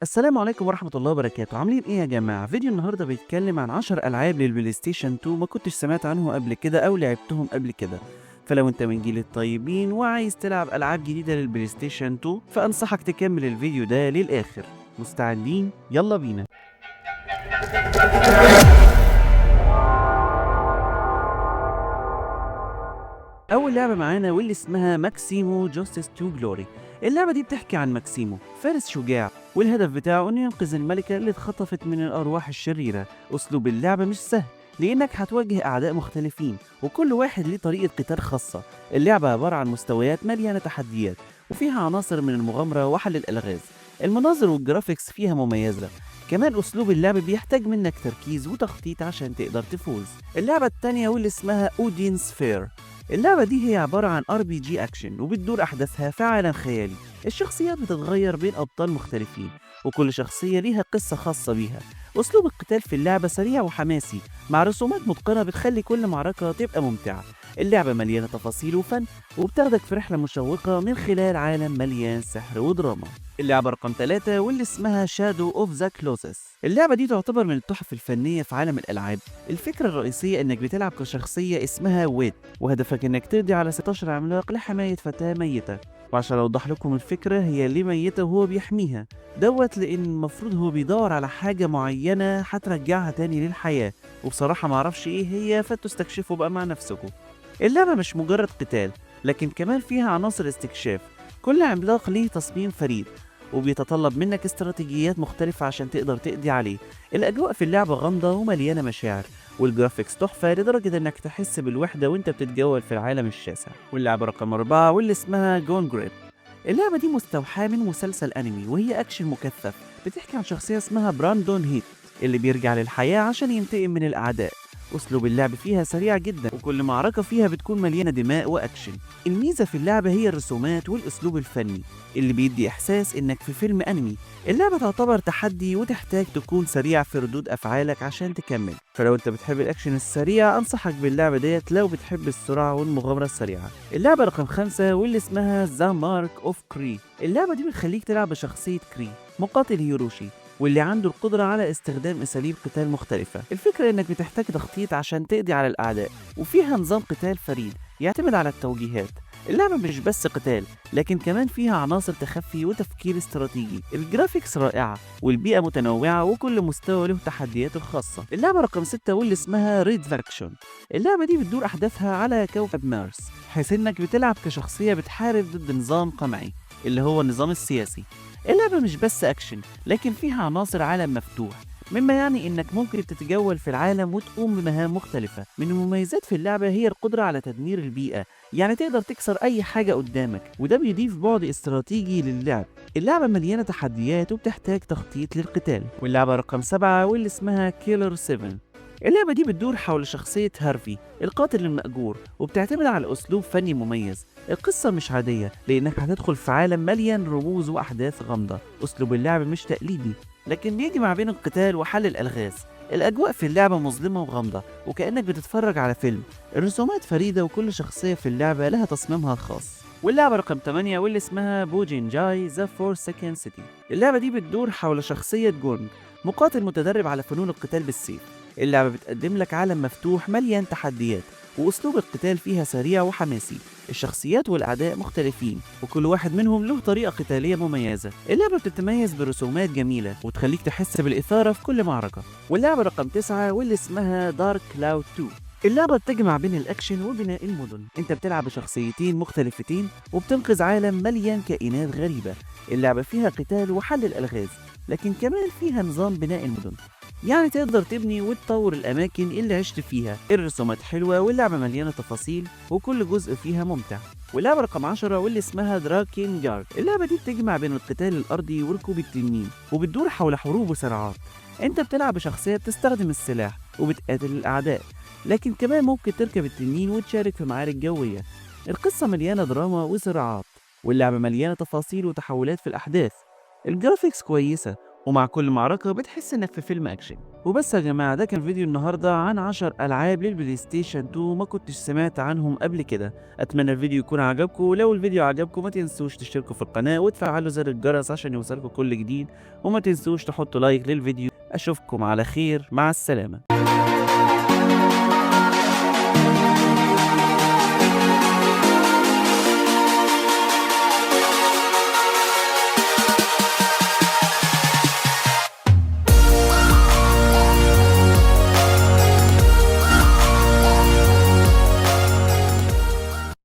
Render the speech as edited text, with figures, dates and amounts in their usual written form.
السلام عليكم ورحمة الله وبركاته. عاملين ايه يا جماعة؟ فيديو النهاردة بيتكلم عن 10 ألعاب للبلاي ستيشن 2 ما كنتش سمعت عنهم قبل كده أو لعبتهم قبل كده. فلو انت من جيل الطيبين وعايز تلعب ألعاب جديدة للبلاي ستيشن 2 فأنصحك تكمل الفيديو ده للآخر. مستعدين؟ يلا بينا. أول لعبة معانا واللي اسمها ماكسيمو جاستس تو جلوري. اللعبة دي بتحكي عن ماكسيمو فارس شجاع، والهدف بتاعه إنه ينقذ الملكة اللي اتخطفت من الأرواح الشريرة. أسلوب اللعبة مش سهل لأنك هتواجه أعداء مختلفين وكل واحد ليه طريقة قتال خاصة. اللعبة عبارة عن مستويات مليانة تحديات وفيها عناصر من المغامرة وحل الألغاز. المناظر والجرافيكس فيها مميزة. كمان أسلوب اللعب بيحتاج منك تركيز وتخطيط عشان تقدر تفوز. اللعبة التانية واللي اسمها أودينز فير. اللعبة دي هي عبارة عن RPG أكشن وبتدور أحداثها في عالم خيالي. الشخصيات بتتغير بين أبطال مختلفين وكل شخصية ليها قصة خاصة بيها. أسلوب القتال في اللعبة سريع وحماسي مع رسومات متقنة بتخلي كل معركة تبقى ممتعة. اللعبة مليانة تفاصيل وفن وبتاخدك في رحلة مشوقة من خلال عالم مليان سحر ودراما. اللعبة رقم 3 واللي اسمها شادو اوف ذا كلوزس. اللعبة دي تعتبر من التحف الفنية في عالم الألعاب. الفكرة الرئيسية إنك بتلعب كشخصية اسمها ويت، وهدفك إنك تقضي على 16 عملاق لحماية فتاة ميتة. وعشان أوضح لكم الفكرة، هي ليه ميتة وهو بيحميها لأن المفروض هو بيدور على حاجة معينة هترجعها تاني للحياة، وبصراحة معرفش إيه هي، فتستكشفوا بقى مع نفسكم. اللعبة مش مجرد قتال، لكن كمان فيها عناصر استكشاف. كل عملاق ليه تصميم فريد وبيتطلب منك استراتيجيات مختلفة عشان تقدر تقضي عليه. الأجواء في اللعبة غامضة ومليانة مشاعر، والجرافيكس تحفة لدرجة إنك تحس بالوحدة وإنت بتتجول في العالم الشاسع. واللعبة رقم 4 واللي اسمها جون جريب. اللعبة دي مستوحاة من مسلسل أنمي وهي أكشن مكثف. بتحكي عن شخصية اسمها براندون هيت اللي بيرجع للحياة عشان ينتقم من الأعداء. أسلوب اللعب فيها سريع جدا وكل معركة فيها بتكون مليانة دماء وأكشن. الميزة في اللعبة هي الرسومات والأسلوب الفني اللي بيدي إحساس إنك في فيلم أنمي. اللعبة تعتبر تحدي وتحتاج تكون سريع في ردود أفعالك عشان تكمل، فلو أنت بتحب الأكشن السريع أنصحك باللعبة ديت لو بتحب السرعة والمغامرة السريعة. اللعبة رقم 5 واللي اسمها ذا مارك أوف كري. اللعبة دي بتخليك تلعب بشخصية كري، مقاتل هيروشي واللي عنده القدرة على استخدام أساليب قتال مختلفة. الفكرة إنك بتحتاج تخطيط عشان تقضي على الأعداء، وفيها نظام قتال فريد يعتمد على التوجيهات. اللعبة مش بس قتال، لكن كمان فيها عناصر تخفي وتفكير استراتيجي. الجرافيكس رائعة والبيئة متنوعة وكل مستوى له تحدياته الخاصة. اللعبة رقم 6 واللي اسمها ريد فاكشن. اللعبة دي بتدور أحداثها على كوكب مارس، حيث إنك بتلعب كشخصية بتحارب ضد نظام قمعي اللي هو النظام السياسي. اللعبة مش بس أكشن، لكن فيها عناصر عالم مفتوح، مما يعني إنك ممكن تتجول في العالم وتقوم بمهام مختلفة. من المميزات في اللعبة هي القدرة على تدمير البيئة، يعني تقدر تكسر أي حاجة قدامك، وده بيضيف بعد استراتيجي للعب. اللعبة مليانة تحديات وبتحتاج تخطيط للقتال. واللعبة رقم 7 واللي اسمها كيلر 7. اللعبة دي بتدور حول شخصية هارفي القاتل المأجور، وبتعتمد على أسلوب فني مميز. القصة مش عادية لأنك هتدخل في عالم مليان رموز وأحداث غامضة. أسلوب اللعب مش تقليدي، لكن بيجمع بين القتال وحل الألغاز. الأجواء في اللعبة مظلمة وغامضة وكأنك بتتفرج على فيلم. الرسومات فريدة وكل شخصية في اللعبة لها تصميمها الخاص. واللعبة رقم 8 واللي اسمها بوجين جاي ذا فور سكند سيتي. اللعبة دي بتدور حول شخصية جونج، مقاتل متدرب على فنون القتال بالسيف. اللعبة بتقدم لك عالم مفتوح مليان تحديات، وأسلوب القتال فيها سريع وحماسي. الشخصيات والأعداء مختلفين وكل واحد منهم له طريقة قتالية مميزة. اللعبة بتتميز برسومات جميلة وتخليك تحس بالإثارة في كل معركة. واللعبة رقم 9 واللي اسمها دارك كلاود 2. اللعبة بتجمع بين الأكشن وبناء المدن. أنت بتلعب بشخصيتين مختلفتين وبتنقذ عالم مليان كائنات غريبة. اللعبة فيها قتال وحل الألغاز، لكن كمان فيها نظام بناء المدن، يعني تقدر تبني وتطور الأماكن اللي عشت فيها. الرسومات حلوة واللعبة مليانة تفاصيل وكل جزء فيها ممتع. واللعبة رقم 10 واللي اسمها دراكين جارد. اللعبة دي بتجمع بين القتال الأرضي وركوب التنين وبتدور حول حروب وصراعات. أنت بتلعب بشخصية بتستخدم السلاح وبتقاتل الأعداء، لكن كمان ممكن تركب التنين وتشارك في معارك جوية. القصة مليانة دراما وصراعات، واللعبة مليانة تفاصيل وتحولات في الأحداث. الجرافيكس كويسة ومع كل معركة بتحس إنك في فيلم أكشن. وبس يا جماعة، ده كان فيديو النهاردة عن 10 ألعاب للبلاي ستيشن 2 ما كنتش سمعت عنهم قبل كده. أتمنى الفيديو يكون عجبكم، ولو الفيديو عجبكم ما تنسوش تشتركوا في القناة وتفعلوا زر الجرس عشان يوصلكوا كل جديد، وما تنسوش تحطوا لايك للفيديو. أشوفكم على خير، مع السلامة.